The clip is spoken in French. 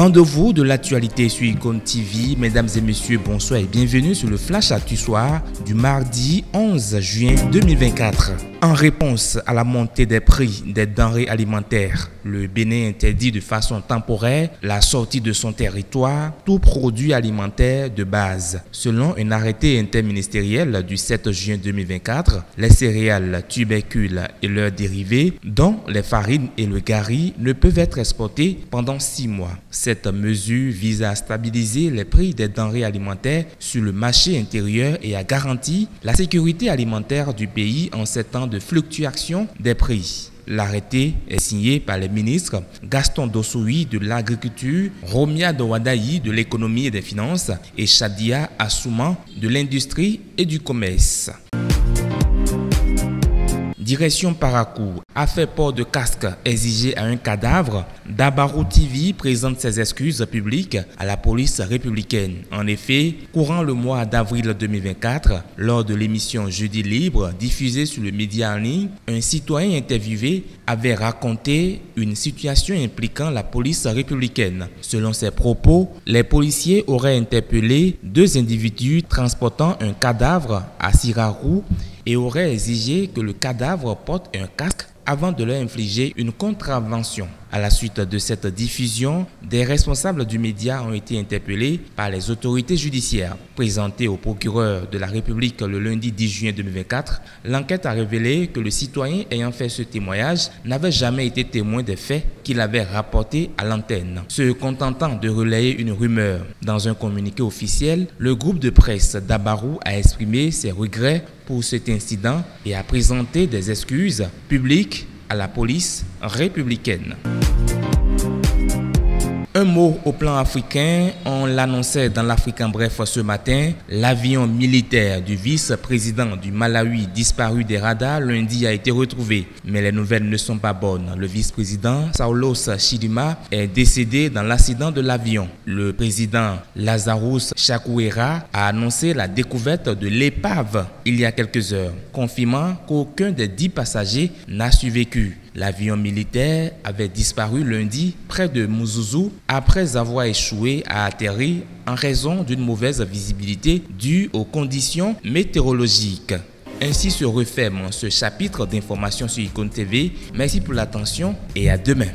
Rendez-vous de l'actualité sur Icône TV. Mesdames et messieurs, bonsoir et bienvenue sur le Flash Actu Soir du mardi 11 juin 2024. En réponse à la montée des prix des denrées alimentaires, le Bénin interdit de façon temporaire la sortie de son territoire tout produit alimentaire de base. Selon un arrêté interministériel du 7 juin 2024, les céréales, tubercules et leurs dérivés, dont les farines et le gari, ne peuvent être exportés pendant 6 mois. Cette mesure vise à stabiliser les prix des denrées alimentaires sur le marché intérieur et à garantir la sécurité alimentaire du pays en ces temps de fluctuation des prix. L'arrêté est signé par les ministres Gaston Dossoui de l'Agriculture, Romia Dowadayi de l'Économie et des Finances et Chadia Assouman de l'Industrie et du Commerce. Direction Parakou a fait port de casque exigé à un cadavre. Dabarou TV présente ses excuses publiques à la police républicaine. En effet, courant le mois d'avril 2024, lors de l'émission Jeudi Libre diffusée sur le média en ligne, un citoyen interviewé avait raconté une situation impliquant la police républicaine. Selon ses propos, les policiers auraient interpellé 2 individus transportant un cadavre à Sirarou et aurait exigé que le cadavre porte un casque avant de leur infliger une contravention. À la suite de cette diffusion, des responsables du média ont été interpellés par les autorités judiciaires. Présentée au procureur de la République le lundi 10 juin 2024, l'enquête a révélé que le citoyen ayant fait ce témoignage n'avait jamais été témoin des faits qu'il avait rapportés à l'antenne, se contentant de relayer une rumeur. Dans un communiqué officiel, le groupe de presse Dabarou a exprimé ses regrets pour cet incident et a présenté des excuses publiques à la police républicaine. Un mot au plan africain, on l'annonçait dans l'Afrique en bref ce matin, l'avion militaire du vice-président du Malawi disparu des radars lundi a été retrouvé. Mais les nouvelles ne sont pas bonnes. Le vice-président Saulos Chidima est décédé dans l'accident de l'avion. Le président Lazarus Chakwera a annoncé la découverte de l'épave il y a quelques heures, confirmant qu'aucun des 10 passagers n'a survécu. L'avion militaire avait disparu lundi près de Mouzouzou après avoir échoué à atterrir en raison d'une mauvaise visibilité due aux conditions météorologiques. Ainsi se referme ce chapitre d'information sur Icône TV. Merci pour l'attention et à demain.